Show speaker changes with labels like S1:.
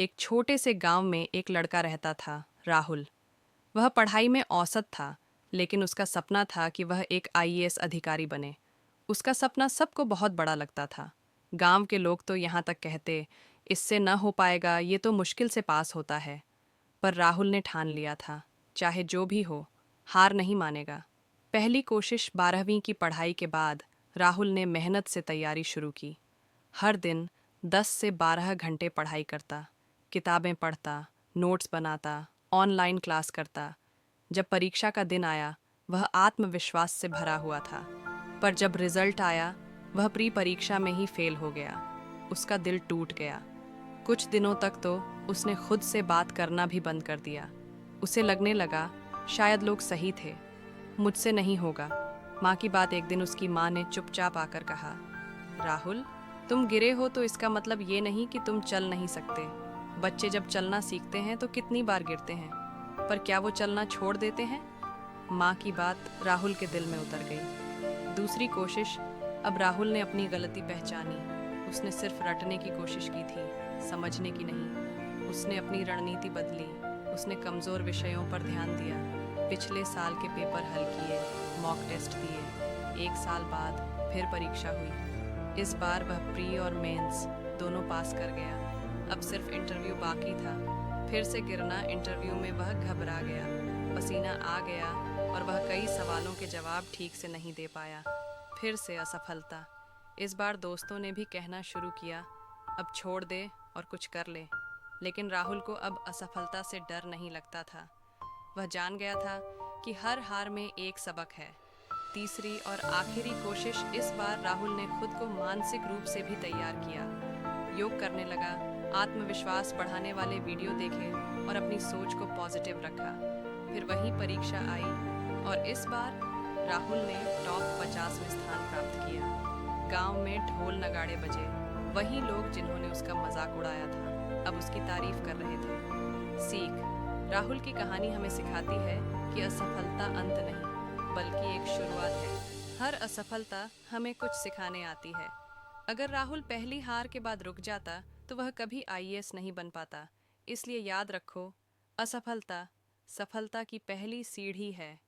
S1: एक छोटे से गांव में एक लड़का रहता था, राहुल। वह पढ़ाई में औसत था, लेकिन उसका सपना था कि वह एक आईएएस अधिकारी बने। उसका सपना सबको बहुत बड़ा लगता था। गांव के लोग तो यहाँ तक कहते, इससे न हो पाएगा, ये तो मुश्किल से पास होता है। पर राहुल ने ठान लिया था, चाहे जो भी हो, हार नहीं मानेगा। पहली कोशिश 12वीं की पढ़ाई के बाद राहुल ने मेहनत से तैयारी शुरू की। हर दिन 10 से 12 घंटे पढ़ाई करता, किताबें पढ़ता, नोट्स बनाता, ऑनलाइन क्लास करता। जब परीक्षा का दिन आया, वह आत्मविश्वास से भरा हुआ था। पर जब रिजल्ट आया, वह प्री परीक्षा में ही फेल हो गया। उसका दिल टूट गया। कुछ दिनों तक तो उसने खुद से बात करना भी बंद कर दिया। उसे लगने लगा, शायद लोग सही थे, मुझसे नहीं होगा। माँ की बात एक दिन उसकी माँ ने चुपचाप आकर कहा, राहुल, तुम गिरे हो तो इसका मतलब ये नहीं कि तुम चल नहीं सकते। बच्चे जब चलना सीखते हैं तो कितनी बार गिरते हैं, पर क्या वो चलना छोड़ देते हैं? माँ की बात राहुल के दिल में उतर गई। दूसरी कोशिश। अब राहुल ने अपनी गलती पहचानी। उसने सिर्फ रटने की कोशिश की थी, समझने की नहीं। उसने अपनी रणनीति बदली। उसने कमज़ोर विषयों पर ध्यान दिया। पिछले साल के पेपर हल किए, मॉक टेस्ट दिए। एक साल बाद फिर परीक्षा हुई। इस बार वह प्री और मेंस दोनों पास कर गया। अब सिर्फ इंटरव्यू बाकी था। फिर से गिरना। इंटरव्यू में वह घबरा गया, पसीना आ गया और वह कई सवालों के जवाब ठीक से नहीं दे पाया। फिर से असफलता। इस बार दोस्तों ने भी कहना शुरू किया, अब छोड़ दे और कुछ कर ले। लेकिन राहुल को अब असफलता से डर नहीं लगता था। वह जान गया था कि हर हार में एक सबक है। तीसरी और आखिरी कोशिश। इस बार राहुल ने खुद को मानसिक रूप से भी तैयार किया। योग करने लगा, आत्मविश्वास बढ़ाने वाले वीडियो देखे और अपनी सोच को पॉजिटिव रखा। फिर वही परीक्षा आई और इस बार राहुल ने टॉप 50 में स्थान प्राप्त किया। गांव में ढोल नगाड़े बजे। वही लोग जिन्होंने उसका मजाक उड़ाया था, अब उसकी तारीफ कर रहे थे। सीख। राहुल की कहानी हमें सिखाती है कि असफलता अंत नहीं, बल्कि एक शुरुआत है। हर असफलता हमें कुछ सिखाने आती है। अगर राहुल पहली हार के बाद रुक जाता तो वह कभी आईएएस नहीं बन पाता। इसलिए याद रखो, असफलता सफलता की पहली सीढ़ी है।